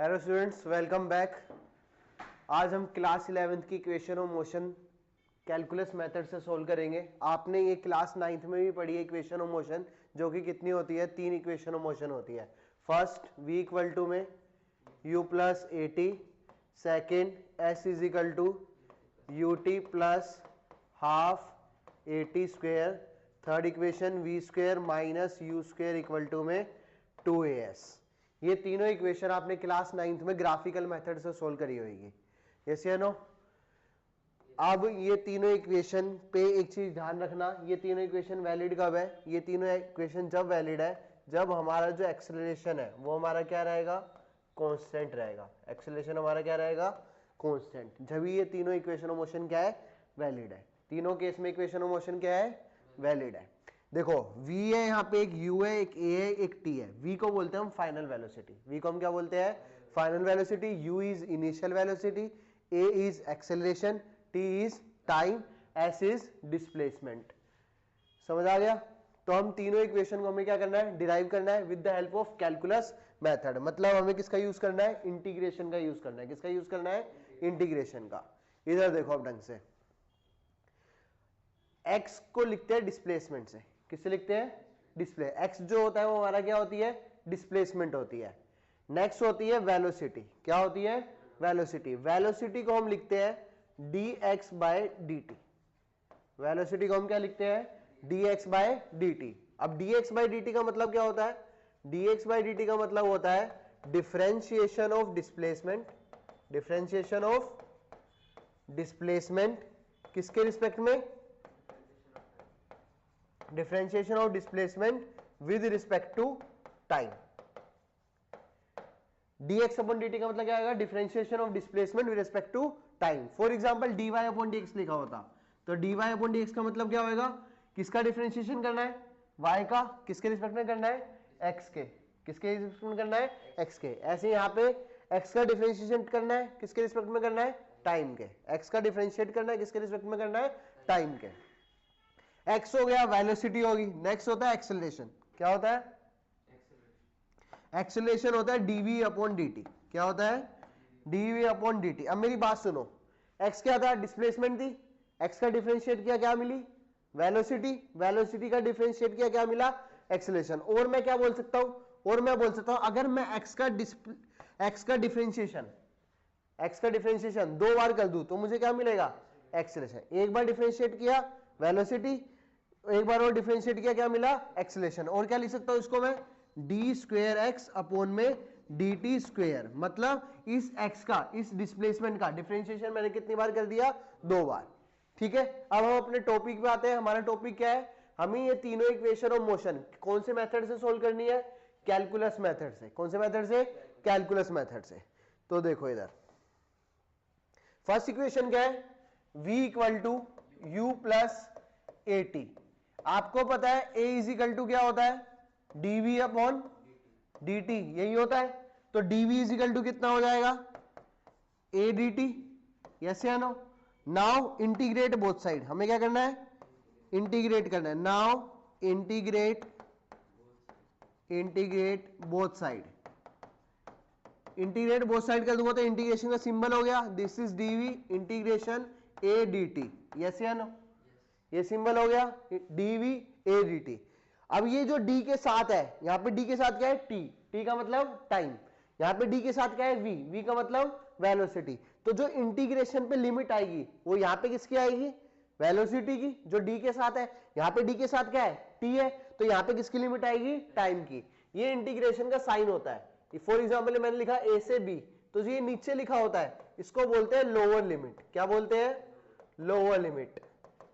Hello students, welcome back. आज हम class 11th की equation of motion calculus method से सोल्व करेंगे। आपने ये क्लास 9th में भी पढ़ी है इक्वेशन ऑफ मोशन, जो कि कितनी होती है, 3 इक्वेशन ऑफ मोशन होती है। फर्स्ट v इक्वल टू में u plus a t, second s is equal to u t plus half a t square, third equation v square minus u square equal to में 2as। ये तीनों equation आपने class 9th में graphical method से solve करी होगी, yes या no. अब ये तीनों इक्वेशन पे एक चीज ध्यान रखना, ये तीनों इक्वेशन वैलिड कब है? ये तीनों इक्वेशन जब वैलिड है जब हमारा जो एक्सेलरेशन है वो हमारा क्या रहेगा, कांस्टेंट रहेगा। एक्सेलरेशन हमारा क्या रहेगा, कांस्टेंट। जब ये तीनों इक्वेशन ऑफ मोशन क्या है, वैलिड है। तीनों केस में इक्वेशन ऑफ मोशन क्या है, वैलिड है। देखो v है, यहाँ पे एक u है, एक a है, एक t है। v को बोलते हैं हम फाइनल वेलोसिटी। v को हम क्या बोलते हैं, final velocity. u is initial velocity, a is acceleration, t is time, s is displacement. समझ आ गया? तो हम तीनों इक्वेशन को हमें क्या करना है, डिराइव करना है with the help of calculus method. मतलब हमें किसका यूज करना है, इंटीग्रेशन का यूज करना है। किसका यूज करना है, इंटीग्रेशन का। इधर देखो अब ढंग से, x को लिखते हैं डिस्प्लेसमेंट से। किससे लिखते हैं, डिस्प्ले। x जो होता है वो हमारा क्या होती है, डिस्प्लेसमेंट होती है। नेक्स्ट होती है वेलोसिटी। क्या होती है, वेलोसिटी। वेलोसिटी को हम लिखते हैं dx बाय dt। वेलोसिटी को हम क्या लिखते हैं, dx बाय dt। अब dx बाय dt का मतलब क्या होता है, dx बाय dt का मतलब होता है differentiation of displacement. Differentiation of displacement किसके रिस्पेक्ट में, differentiation of displacement with respect to time. dx upon dt का मतलब क्या आएगा, differentiation of displacement with respect to time. For example dy upon dx लिखा होता तो dy अपॉन dx का मतलब क्या होगा, किसका डिफरेंशिएशन करना है, y का। किसके रिस्पेक्ट में करना है, x के। किसके रिस्पेक्ट में करना है, x के। ऐसे यहां पे x का डिफरेंशिएशन करना है, किसके रिस्पेक्ट में करना है, टाइम के। x का डिफरेंशिएट करना है, किसके रिस्पेक्ट में करना है, टाइम के। x हो गया, वेलोसिटी होगी। नेक्स्ट होता है एक्सेलरेशन। क्या होता है, एक्सेलरेशन होता है dv अपॉन dt। क्या होता है, dv अपॉन dt। अब मेरी बात सुनो, x क्या था, डिस्प्लेसमेंट थी। x का डिफरेंशिएट किया, क्या मिली, वेलोसिटी। वेलोसिटी का डिफरेंशिएट किया, क्या मिला, एक्सेलरेशन। और मैं क्या बोल सकता हूं, और मैं बोल सकता हूं अगर मैं x का डिफरेंशिएशन 2 बार कर दूं तो मुझे क्या मिलेगा, एक्सेलरेशन। एक बार डिफरेंशिएट किया वेलोसिटी, एक बार और डिफरेंशिएट किया, क्या मिला, एक्सेलरेशन। और क्या लिख सकता हूं इसको मैं, डी स्क्वेयर एक्स अपॉन में डी टी स्क्वेयर। मतलब इस x का, इस डिस्प्लेसमेंट का डिफरेंशिएशन मैंने कितनी बार कर दिया, 2 बार। ठीक है। अब हम अपने टॉपिक पे आते हैं। हमारा टॉपिक क्या है, हमें ये तीनों इक्वेशन ऑफ मोशन कौन से मेथड से सोल्व करनी है, कैलकुलस मेथड से। कौन से मेथड से, कैलकुलस मेथड से। तो देखो इधर फर्स्ट इक्वेशन क्या है, v equal to u plus a t. आपको पता है a इज इक्वल टू क्या होता है, dv अपॉन dt, यही होता है। तो dv इज इक्वल टू कितना हो जाएगा, a dt, यस या no. Now integrate both side. हमें क्या करना है, इंटीग्रेट करना है। Now integrate both side. Integrate both side कर दूंगा तो इंटीग्रेशन का सिंबल हो गया, this is dv integration a dt, yes या नो। ये सिंबल हो गया dv a dt। अब ये जो d के साथ है, यहां पे d के साथ क्या है, t का मतलब टाइम। यहां पे d के साथ क्या है, v का मतलब वेलोसिटी। तो जो इंटीग्रेशन पे लिमिट आएगी वो यहां पे किसकी आएगी, वेलोसिटी की, जो d के साथ है। यहां पे d के साथ क्या है, t है, तो यहां पे किसकी लिमिट आएगी, टाइम की। ये इंटीग्रेशन का साइन होता है। फॉर एग्जाम्पल मैंने लिखा a से b, तो ये नीचे लिखा होता है, इसको बोलते हैं लोअर लिमिट। क्या बोलते हैं, लोअर लिमिट।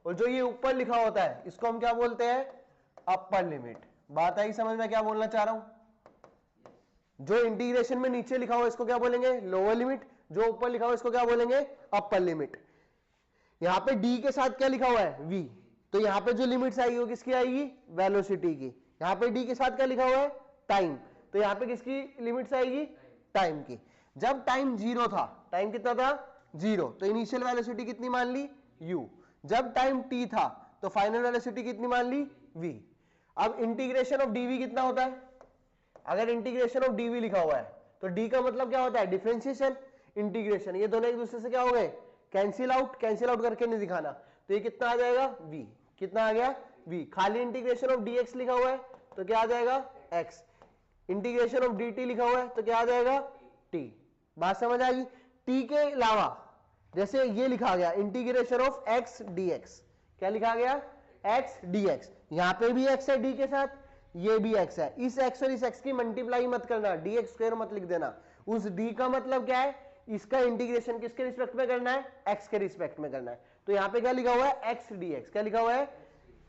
और जो ये ऊपर लिखा होता है इसको हम क्या बोलते हैं, अपर लिमिट। बात आई समझ में क्या बोलना चाह रहा हूं। जो इंटीग्रेशन में नीचे लिखा हुआ इसको क्या बोलेंगे, लोअर लिमिट। जो ऊपर लिखा हुआ इसको क्या बोलेंगे, अपर लिमिट। यहां पे d के साथ क्या लिखा हुआ है, v, तो यहां पे जो लिमिट्स आएगी वो किसकी आएगी, वेलोसिटी की। यहां पे d के साथ क्या लिखा हुआ है, टाइम, तो यहां पे किसकी लिमिट्स आएगी, टाइम की। जब टाइम 0 था, टाइम कितना था, 0, तो इनिशियल वेलोसिटी कितनी मान ली, u। जब टाइम t था तो फाइनल वेलोसिटी कितनी मान ली, v। अब इंटीग्रेशन ऑफ dv कितना होता है, अगर इंटीग्रेशन ऑफ dv लिखा हुआ है तो डी का मतलब क्या होता है, डिफरेंशिएशन, इंटीग्रेशन। ये दोनों एक दूसरे से क्या हो गए, कैंसिल आउट करके नहीं दिखाना। तो ये कितना आ जाएगा, v, कितना आ गया, v। खाली इंटीग्रेशन ऑफ dx लिखा हुआ है तो क्या आ जाएगा, x। इंटीग्रेशन ऑफ dt लिखा हुआ है तो क्या आ जाएगा, t। बात समझ आ गई। t के अलावा जैसे ये लिखा गया इंटीग्रेशन ऑफ x dx, क्या लिखा गया, x dx, यहां पे भी x है d के साथ, ये भी x है। इस x और इस x की मल्टीप्लाई मत करना, dx स्क्वायर मत लिख देना। उस d का मतलब क्या है, इसका इंटीग्रेशन किसके रिस्पेक्ट में करना है, x के रिस्पेक्ट में करना है। तो यहां पे क्या लिखा हुआ है, x dx, क्या लिखा हुआ है,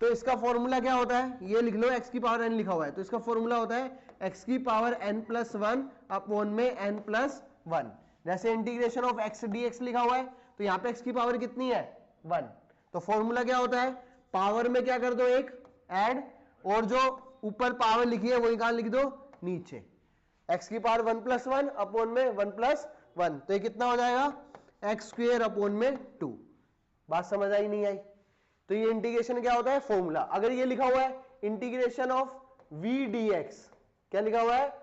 तो इसका फॉर्मूला क्या होता है, ये लिख लो, x की पावर n लिखा हुआ है, तो इसका फॉर्मूला होता है x की पावर n+1 अपॉन में n+1। जैसे इंटीग्रेशन ऑफ x dx लिखा हुआ है तो यहाँ पे x की पावर कितनी है, 1। तो फॉर्मूला क्या होता है, पावर में क्या कर दो, एक ऐड, और जो ऊपर पावर लिखी है वही कहां लिख दो, नीचे। x की पावर 1+1 अपॉन में 1+1, तो ये कितना हो जाएगा, x² अपॉन में 2। बात समझ आई नहीं आई। तो ये इंटीग्रेशन क्या होता है, फॉर्मूला। अगर ये लिखा हुआ है इंटीग्रेशन ऑफ v dx, क्या लिखा हुआ है,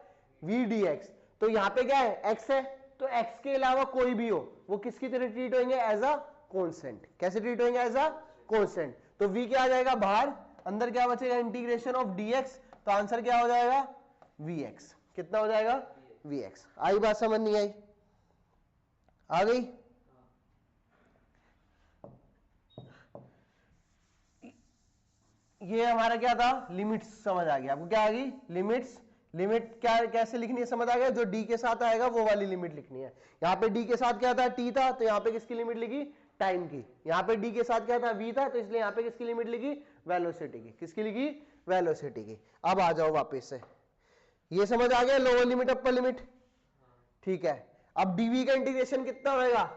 v dx, तो यहां पे क्या है, x है, तो x के अलावा कोई भी हो वो किसकी तरह ट्रीट होंगे, एज अ कांस्टेंट। कैसे ट्रीट होंगे, एज अ कांस्टेंट। तो v क्या आ जाएगा बाहर, अंदर क्या बचेगा, इंटीग्रेशन ऑफ dx, तो आंसर क्या हो जाएगा, vx। कितना हो जाएगा, vx। आई बात समझ नहीं आई, आ गई। ये हमारा क्या था, लिमिट्स समझ आ गया आपको, क्या आ गई, लिमिट्स। लिमिट क्या कैसे लिखनी है समझ आ गया, जो d के साथ आएगा वो वाली लिमिट लिखनी है। यहाँ पे d के साथ क्या था, t था, तो यहाँ पे किसकी लिमिट लिखी, टाइम की। यहाँ पे d के साथ क्या था, v था, तो इसलिए यहाँ पे किसकी लिमिट लिखी, वेलोसिटी की। किसकी लिखी, वेलोसिटी की। अब आ जाओ वापस से, ये समझ आ गया, लोअर लिमिट अपर लिमिट, ठीक है। अब dv का इंटीग्रेशन कितना होगा,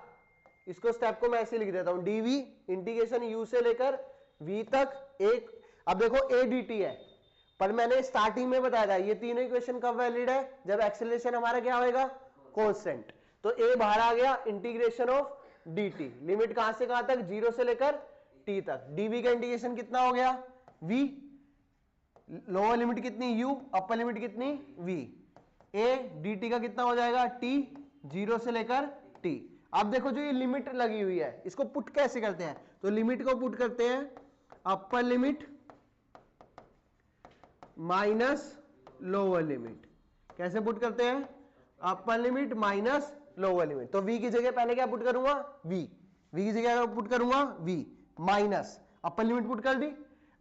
इसको स्टेप को मैं ऐसे लिख देता हूं, dv इंटीग्रेशन u से लेकर v तक एक। अब देखो a dt है, पर मैंने स्टार्टिंग में बताया था ये तीनों इक्वेशन कब वैलिड है, जब एक्सेलरेशन हमारा क्या होएगा, कांस्टेंट। तो a बाहर आ गया, इंटीग्रेशन ऑफ dt, लिमिट कहां से कहां तक, 0 से लेकर t तक। dv का इंटीग्रेशन कितना हो गया, v, लोअर लिमिट कितनी u, अपर लिमिट कितनी v, a dt का कितना हो जाएगा t, 0 से लेकर t। अब देखो जो ये लिमिट लगी हुई है इसको पुट कैसे करते हैं, तो लिमिट को पुट करते हैं upper limit minus lower limit. कैसे पुट करते हैं, upper limit minus lower limit. तो v की जगह पहले क्या पुट करूंगा, v की जगह पुट करूंगा v minus upper limit put कर दी।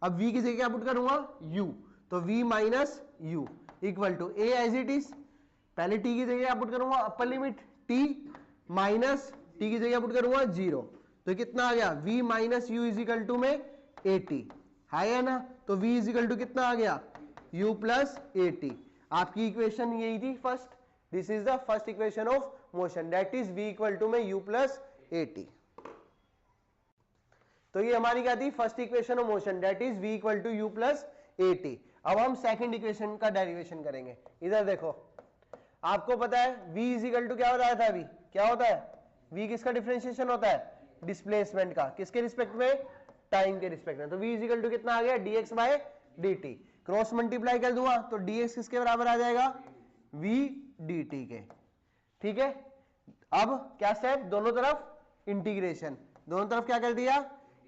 अब v की जगह क्या पुट करूंगा, u, तो v minus u equal to a as it is. पहले t की जगह क्या पुट करूंगा, upper limit t minus t की जगह पुट करूंगा 0, तो कितना आ गया, v minus u is equal to में 80 है ना। तो v इज इक्वल टू कितना आ गया, u प्लस 80। आपकी इक्वेशन यही थी first, this is the first equation of motion, that is v equal to में u प्लस 80। तो ये हमारी क्या थी, first equation of motion, that is v equal to u plus 80। अब हम सेकंड इक्वेशन का डेरिवेशन करेंगे। इधर देखो, आपको पता है v इज इक्वल टू क्या बताया था, v क्या होता है, v किसका डिफरेंशिएशन होता है, डिस्प्लेसमेंट का। किसके रिस्पेक्ट में, टाइम के रिस्पेक्ट में। तो v इज इक्वल टू कितना आ गया, dx by dt। Cross multiply कर दूंगा तो dx किसके बराबर आ जाएगा, v dt के, ठीक है। अब क्या स्टेप, दोनों तरफ इंटीग्रेशन, दोनों तरफ क्या कर दिया,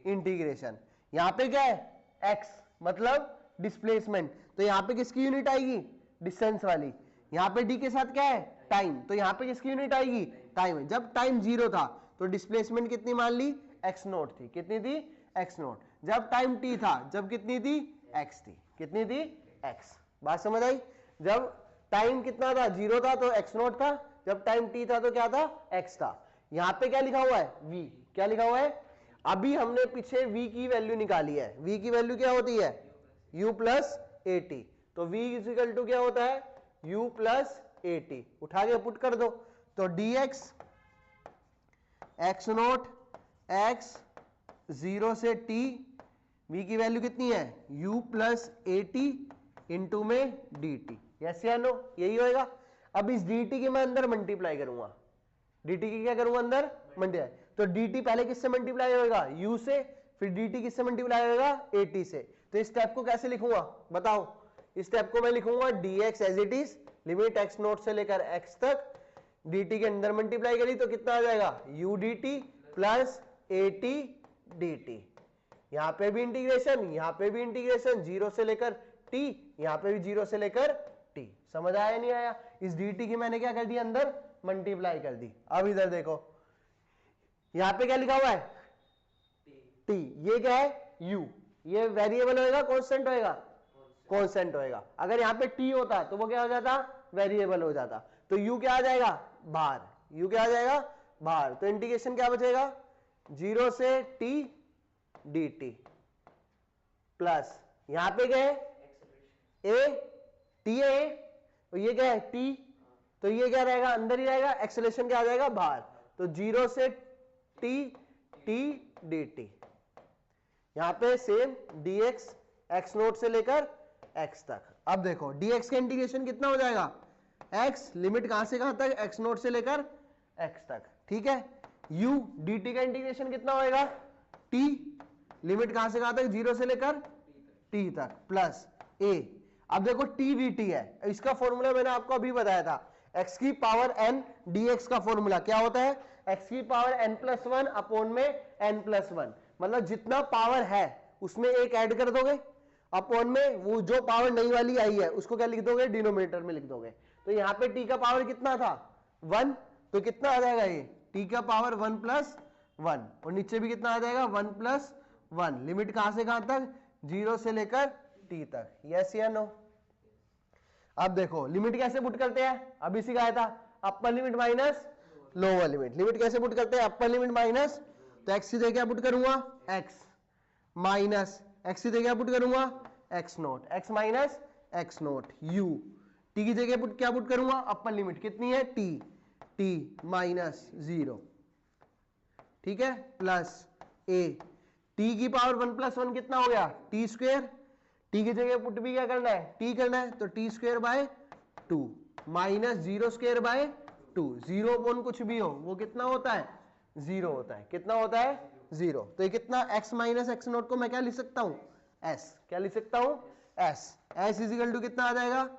इंटीग्रेशन। यहां पे क्या है, x मतलब डिस्प्लेसमेंट, तो यहां पे किसकी यूनिट आएगी, डिस्टेंस वाली। यहां पे d के साथ क्या है, टाइम, तो यहां पे किसकी यूनिट आएगी, टाइम। जब टाइम 0 था तो डिस्प्लेसमेंट कितनी मान ली, x0 थी। कितनी थी, x0। जब टाइम t था, जब कितनी थी, x थी। कितनी थी, x। बात समझ आई। जब टाइम कितना था, 0 था तो x0 था, जब टाइम t था तो क्या था, x था। यहां पे क्या लिखा हुआ है, v, क्या लिखा हुआ है, अभी हमने पीछे v की वैल्यू निकाली है। v की वैल्यू क्या होती है, u प्लस 80। तो v इज इक्वल टू क्या होता है, u प्लस 80। उठा के पुट कर दो, तो dx x0 x 0 से t, v की वैल्यू कितनी है, u प्लस 80 इंटू में dt। यस या नो, यही होएगा। अब इस dt की मैं अंदर मल्टीप्लाई करूंगा, dt की क्या करूंगा, अंदर मल्टीप्लाई। तो dt पहले किससे मल्टीप्लाई होएगा, u से, फिर dt किससे मल्टीप्लाई होएगा, 80 से। तो इस स्टेप को कैसे लिखूंगा बताओ, इस स्टेप को मैं लिखूंगा dx as it is limit x nought से लेकर एक्स तक, dt के अंदर मल्टीप्लाई करी तो कितना आ जाएगा u dt plus a T D T. यहां पे भी इंटीग्रेशन, यहां पे भी इंटीग्रेशन, जीरो से लेकर t, यहां पे भी जीरो से लेकर t। समझ आया नहीं आया? इस dt की मैंने क्या कर दिया, अंदर मल्टीप्लाई कर दी। अब इधर देखो, यहां पे क्या लिखा हुआ है t, ये क्या है u, ये वेरिएबल होएगा कांस्टेंट होएगा, कांस्टेंट होएगा। अगर यहाँ पे t होता तो वो क्या हो जाता, वेरिएबल हो जाता। तो u क्या आ जाएगा बाहर, u क्या आ जाएगा बाहर। तो इंटीग्रेशन क्या बचेगा, 0 से t dt प्लस यहां पे क्या है a, t है तो ये क्या है t, तो ये क्या रहेगा अंदर ही रहेगा, एक्सेलरेशन क्या आ जाएगा बाहर। तो 0 से t dt, यहां पे सेम dx x नोट से लेकर x तक। अब देखो dx का इंटीग्रेशन कितना हो जाएगा, x लिमिट कहां से कहां तक, x नोट से लेकर x तक, ठीक है। u dt का इंटीग्रेशन कितना होएगा, t लिमिट कहां से कहां तक, 0 से लेकर t तक प्लस a। अब देखो t dt है, इसका फॉर्मूला मैंने आपको अभी बताया था, x की पावर n dx का फॉर्मूला क्या होता है, x की power n plus one upon में n प्लस वन, मतलब जितना पावर है उसमें एक ऐड कर दोगे, अपॉन में वो जो पावर नई वाली आई है उसको क्या लिख दोगे, डिनोमिनेटर में लिख दोगे। तो यहाँ पे t का पावर कितना था 1, तो कितना आ जाएगा ये t का पावर 1 प्लस 1, और नीचे भी कितना आ जाएगा 1 प्लस 1। लिमिट कहां से कहां तक, 0 से लेकर t तक, यस या नो। अब देखो लिमिट कैसे पुट करते हैं, अभी सिखाया था, upper limit minus lower limit. Limit कैसे पुट करते हैं, अपर लिमिट माइनस, तो x की जगह क्या पुट करूंगा x माइनस x की जगह क्या पुट करूंगा x note, x minus x note, u t की जगह क्या पुट करूंगा, अपर लिमिट कितनी है t माइनस 0, ठीक है, प्लस a, t की पावर 1 प्लस 1 कितना हो गया t स्क्वायर, t की जगह पुट भी क्या करना है t करना है, तो t square by 2 minus 0 square by 2, 0 upon कुछ भी हो वो कितना होता है 0 होता है, कितना होता है 0। तो ये कितना x माइनस x नोट को मैं क्या लिख सकता हूं s, क्या लिख सकता हूं s इज इक्वल टू कितना आ जाएगा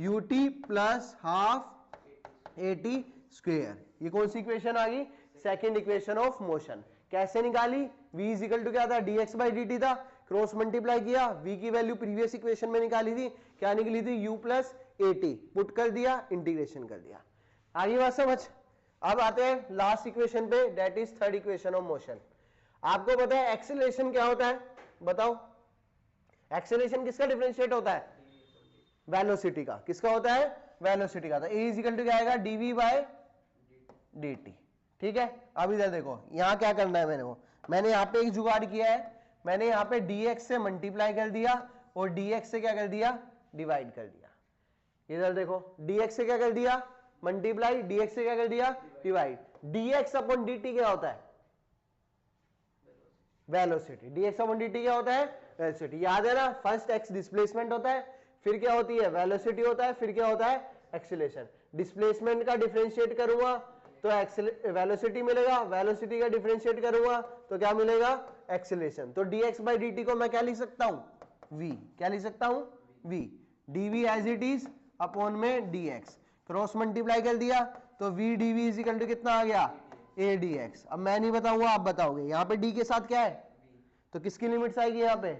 ut plus half at square. ये कौन सी इक्वेशन आ गई, सेकंड इक्वेशन ऑफ मोशन। कैसे निकाली, v इज इक्वल टू क्या था dx बाई dt था, क्रॉस मल्टीप्लाई किया, v की वैल्यू प्रीवियस इक्वेशन में निकाली थी, क्या निकली थी u प्लस at, पुट कर दिया, इंटीग्रेशन कर दिया। आगे बात समझ। अब आते हैं लास्ट इक्वेशन पे, that is third equation of motion. आपको पता है एक्सेलरेशन क्या होता है, बताओ एक्सेलरेशन किसका डिफरेंशिएट होता है, वेलोसिटी का। किसका होता है, वेलोसिटी का। तो a इज इक्वल टू क्या आएगा dv बाय dt, ठीक है। अब इधर देखो यहां क्या करना है, मैंने यहाँ पे एक जुगाड़ किया है, मैंने यहाँ पे dx से मल्टीप्लाई कर दिया और dx से क्या कर दिया, डिवाइड कर दिया। इधर देखो dx से क्या कर दिया मल्टीप्लाई, dx से क्या कर दिया डिवाइड। dx अपॉन dt क्या होता है, वेलोसिटी। dx अपॉन dt क्या होता है, वेलोसिटी। याद है ना, फर्स्ट x डिस्प्लेसमेंट होता है, फिर क्या होती है वेलोसिटी होता है, फिर क्या होता है एक्सीलरेशन। डिस्प्लेसमेंट का डिफरेंशिएट करूंगा तो वेलोसिटी मिलेगा, वेलोसिटी का डिफरेंशिएट करूंगा तो क्या मिलेगा एक्सीलरेशन। तो dx बाई dt को मैं क्या लिख सकता हूं v, क्या लिख सकता हूं v, dv as it is upon में dx, क्रॉस मल्टीप्लाई कर दिया तो v dv is equal to कितना आ गया a dx। अब मैं नहीं बताऊंगा आप बताओगे, यहाँ पे d के साथ क्या है, तो किसकी लिमिट्स आएगी यहाँ पे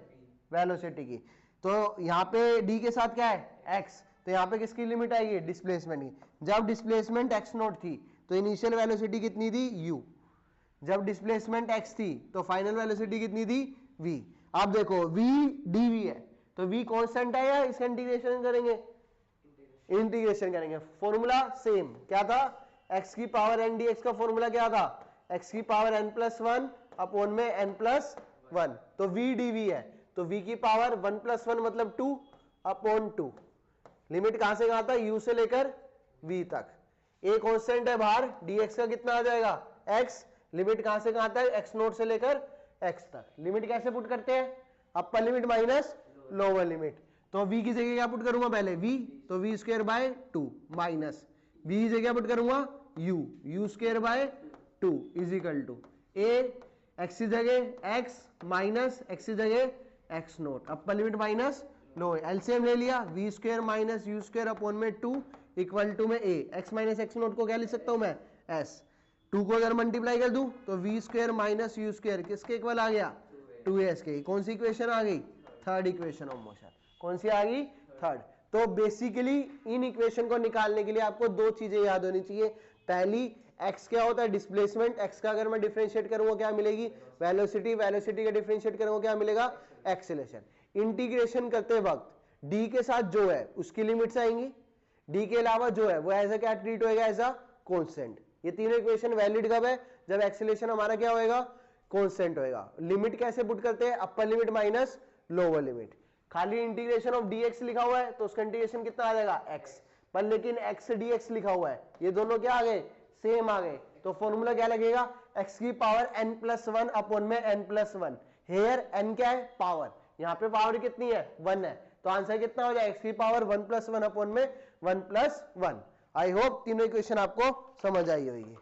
वेलोसिटी की, तो यहाँ पे d के साथ क्या है x, तो यहाँ पे किसकी लिमिट आएगी डिस्प्लेसमेंट की। जब डिस्प्लेसमेंट x नोट थी तो इनिशियल वेलोसिटी कितनी थी u, जब डिस्प्लेसमेंट x थी तो फाइनल वेलोसिटी कितनी थी v। अब देखो v dv है तो v कांस्टेंट है या इसका इंटीग्रेशन करेंगे, इंटीग्रेशन करेंगे। फॉर्मूला सेम क्या था, x की पावर n dx का फॉर्मूला क्या था, x की पावर n प्लस 1 अपॉन में n प्लस 1, तो v dv है तो v की पावर 1 प्लस 1 मतलब 2 अपॉन 2। लिमिट कहां से कहां तक, u से लेकर v तक। a कांस्टेंट है बाहर, dx का कितना आ जाएगा x, लिमिट कहां से कहां तक x नोट से लेकर x तक। लिमिट कैसे पुट करते हैं, upper limit minus lower limit. तो v की जगह क्या पुट करूंगा पहले v, तो v square by 2 minus v की जगह पुट करूंगा u square by 2 is equal to a, x की जगह x माइनस x की जगह x note, upper limit minus lower, LCM ले लिया, v square minus u square upon में 2 इक्वल टू में a, x minus x note को क्या लिख सकता हूं मैं s, 2 को अगर मल्टीप्लाई कर दूं तो v square minus you square किसके इक्वल आ गया 2as के। कौन सी इक्वेशन आ गई, थर्ड इक्वेशन ऑफ मोशन। कौन सी आ गई, थर्ड। तो बेसिकली इन इक्वेशन को निकालने के लिए आपको दो चीजें याद होनी चाहिए। पहली, x क्या होता है डिस्प्लेसमेंट, x का अगर मैं डिफरेंशिएट करूंगा क्या मिलेगी वेलोसिटी, वेलोसिटी का डिफरेंशिएट करूंगा क्या मिलेगा एक्सेलरेशन। इंटीग्रेशन करते वक्त d के साथ जो है उसकी लिमिट्स आएंगी, d के अलावा जो है वो एज अ क्या ट्रीट होएगा, एज अ कांस्टेंट। ये तीनों इक्वेशन वैलिड कब है, जब एक्सेलरेशन हमारा क्या होएगा कांस्टेंट होएगा। लिमिट कैसे पुट करते हैं, upper limit minus lower limit. खाली इंटीग्रेशन ऑफ dx लिखा हुआ है तो उसका इंटीग्रेशन कितना आ जाएगा x, पर लेकिन x dx लिखा हुआ है, ये दोनों क्या आ गए सेम आ गए, तो फॉर्मूला क्या लगेगा x की पावर n+1 अपॉन में n+1। हेयर n क्या है पावर, यहाँ पे पावर कितनी है 1 है, तो आंसर कितना हो जाएगा x की पावर 1+1 अपॉन में 1+1। आई होप तीनों इक्वेशन आपको समझ आई होगी।